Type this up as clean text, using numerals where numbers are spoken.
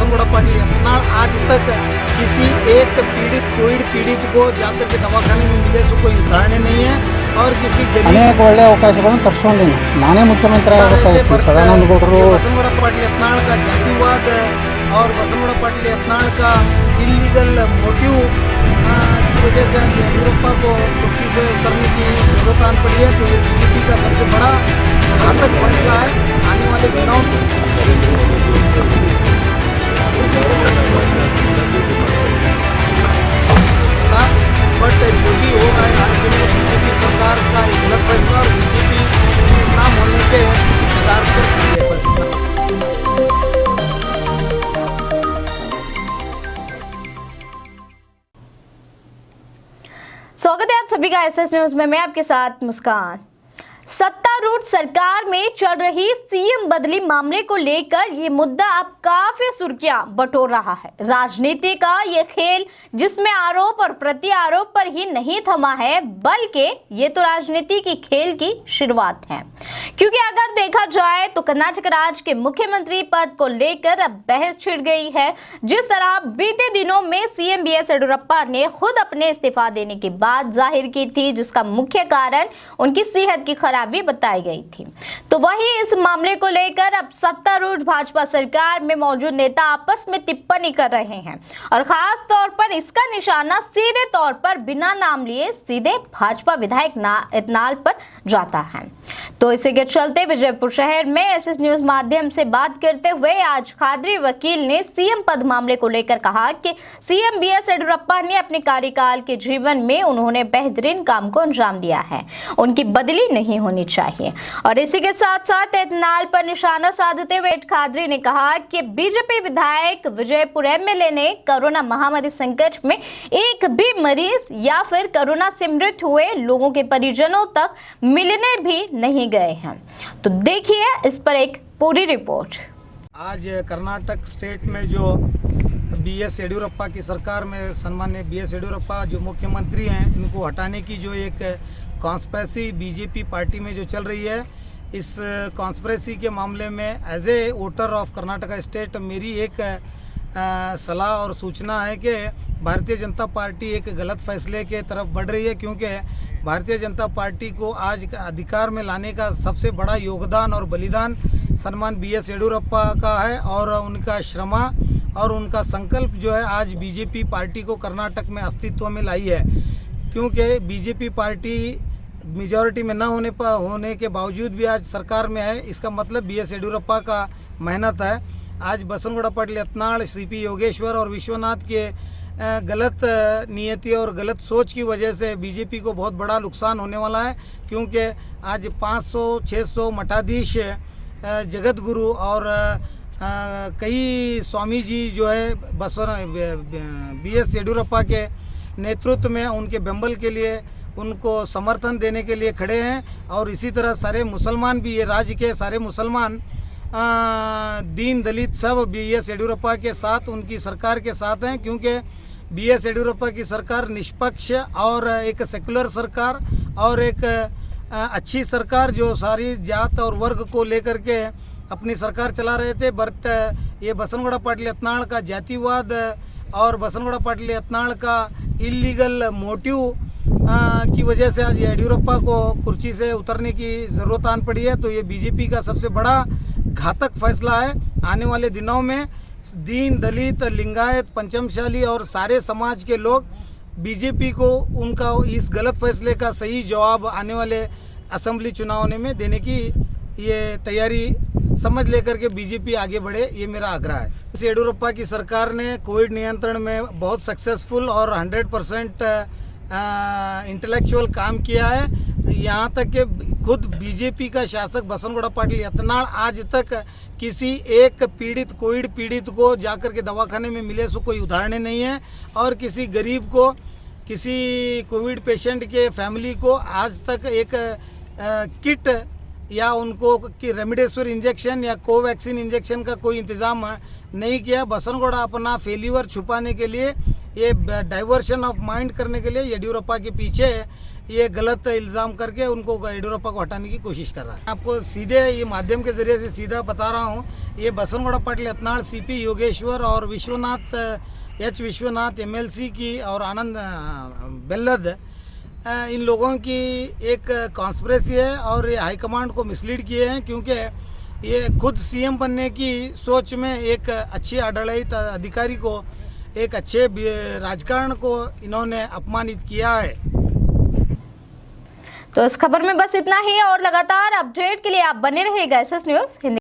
बसनगुड़ा पाटिल यत्नाल आज तक किसी एक कोविड पीड़ित को जाकर के दवाखाने में मिले सो कोई उदाहरण नहीं है और किसी ಅನೇಕ ಒಳ್ಳೆ ಅವಕಾಶಗಳನ್ನು ತರಿಸ್ಕೊಂಡಿನಿ ನಾನೇ ಮುಖ್ಯಮಂತ್ರಿ ಆಗಬೇಕಾಗಿತ್ತು ಸದಾನಂದ ಗೌಡರು बसनगुड़ा पाटिल यत्नाल का जातिवाद और बसनगुड़ा पाटिल यत्नाल का इलीगल मोटिव की वजह से येडियुरप्पा को कुर्सी से उतरने की जरूरत आन पड़ी है। तो ये बीजेपी का सबसे बड़ा घातक फैसला है आने वाले दिनों में। बट जो भी होगा राज्य में बीजेपी सरकार का एक गलत फैसला और बीजेपी नाम होने के सरकार पर फैसला। स्वागत है आप सभी का एसएस न्यूज में। मैं आपके साथ मुस्कान। सत्तारूढ़ सरकार में चल रही सीएम बदली मामले को लेकर ये मुद्दा अब काफी सुर्खियां बटोर रहा है। राजनीति का ये खेल जिसमें आरोप और प्रति आरोप पर ही नहीं थमा है, बल्कि ये तो राजनीति की खेल की शुरुआत है। क्योंकि अगर देखा जाए तो कर्नाटक राज्य के मुख्यमंत्री पद को लेकर अब बहस छिड़ गई है। जिस तरह बीते दिनों में सीएम बीएस येडियुरप्पा ने खुद अपने इस्तीफा देने की बात जाहिर की थी, जिसका मुख्य कारण उनकी सेहत की खराबी बताई गई थी, तो वही इस मामले को लेकर अब सत्तारूढ़ भाजपा सरकार में मौजूद नेता आपस में टिप्पणी कर रहे हैं और खास तौर पर इसका निशाना सीधे तौर पर बिना नाम लिए सीधे भाजपा विधायक यत्नाल पर जाता है। तो इसी के चलते विजयपुर शहर में एसएस न्यूज माध्यम से बात करते हुए आज खादरी वकील ने सीएम पद मामले को लेकर कहा कि सीएम बीएस येडियुरप्पा ने अपने कार्यकाल के जीवन में उन्होंने बेहतरीन काम को अंजाम दिया है, उनकी बदली नहीं होनी चाहिए। और इसी के साथ साथ यत्नाल पर निशाना साधते हुए खादरी ने कहा कि बीजेपी विधायक विजयपुर एमएलए ने कोरोना महामारी संकट में एक भी मरीज या फिर कोरोना से मृत हुए लोगों के परिजनों तक मिलने भी नहीं गए हैं। तो देखिए इस पर एक पूरी रिपोर्ट। आज कर्नाटक स्टेट में जो बीएस येडियुरप्पा की सरकार में सम्मान्य बीएस येडियुरप्पा जो मुख्यमंत्री हैं, इनको हटाने की जो एक कॉन्स्पिरेसी बीजेपी पार्टी में जो चल रही है, इस कॉन्स्पिरेसी के मामले में as a voter of Karnataka state मेरी एक सलाह और सूचना है कि भारतीय जनता पार्टी एक गलत फैसले के तरफ बढ़ रही है। क्योंकि भारतीय जनता पार्टी को आज अधिकार में लाने का सबसे बड़ा योगदान और बलिदान सम्मान बीएस येडियुरप्पा का है और उनका श्रम और उनका संकल्प जो है आज बीजेपी पार्टी को कर्नाटक में अस्तित्व में लाई है। क्योंकि बीजेपी पार्टी मेजॉरिटी में न होने के बावजूद भी आज सरकार में है, इसका मतलब बीएस येडियुरप्पा का मेहनत है। आज बसनगुड़ा पाटिल यत्नाल, सीपी योगेश्वर और विश्वनाथ के गलत नीयति और गलत सोच की वजह से बीजेपी को बहुत बड़ा नुकसान होने वाला है। क्योंकि आज 500-600 मठाधीश, जगत गुरु और कई स्वामी जी जो है बीएस येडियुरप्पा के नेतृत्व में उनके बेंबल के लिए उनको समर्थन देने के लिए खड़े हैं। और इसी तरह सारे मुसलमान भी, ये राज्य के सारे मुसलमान दीन दलित सब बीएस येडियुरप्पा के साथ, उनकी सरकार के साथ हैं। क्योंकि बीएस येडियुरप्पा की सरकार निष्पक्ष और एक सेकुलर सरकार और एक अच्छी सरकार जो सारी जात और वर्ग को लेकर के अपनी सरकार चला रहे थे। बट ये बसनगुड़ा पाटिल यत्नाल का जातिवाद और बसनगुड़ा पाटिल यत्नाल का इलीगल मोटिव की वजह से आज येडियुरप्पा को कुर्सी से उतरने की ज़रूरत आन पड़ी है। तो ये बीजेपी का सबसे बड़ा घातक फैसला है। आने वाले दिनों में दीन दलित लिंगायत पंचमशाली और सारे समाज के लोग बीजेपी को उनका इस गलत फैसले का सही जवाब आने वाले असेंबली चुनाव में देने की ये तैयारी समझ लेकर के बीजेपी आगे बढ़े, ये मेरा आग्रह है। येडियुरप्पा की सरकार ने कोविड नियंत्रण में बहुत सक्सेसफुल और 100% इंटेलेक्चुअल काम किया है। यहाँ तक कि खुद बीजेपी का शासक बसनगुड़ा पाटिल यत्नाल आज तक किसी एक कोविड पीड़ित को जाकर के दवाखाने में मिले सो कोई उदाहरण नहीं है। और किसी गरीब को, किसी कोविड पेशेंट के फैमिली को आज तक एक किट या उनको कि रेमडेसिविर इंजेक्शन या कोवैक्सीन इंजेक्शन का कोई इंतज़ाम नहीं किया। बसनगुड़ा अपना फेल्यूर छुपाने के लिए ये डाइवर्शन ऑफ माइंड करने के लिए येडियुरप्पा के पीछे ये गलत इल्ज़ाम करके उनको येडियुरप्पा को हटाने की कोशिश कर रहा है। आपको सीधे ये माध्यम के ज़रिए से सीधा बता रहा हूँ, ये बसनगौड़ा पाटिल यत्नाल सीपी योगेश्वर और विश्वनाथ MLC की और आनंद बेल्लद इन लोगों की एक कॉन्स्पिरेसी है और ये हाईकमांड को मिसलीड किए हैं, क्योंकि ये खुद CM बनने की सोच में एक अच्छे आडಳಿತ अधिकारी को, एक अच्छे राजकारण को इन्होंने अपमानित किया है। तो इस खबर में बस इतना ही और लगातार अपडेट के लिए आप बने रहिएगा SS न्यूज़ हिंदी।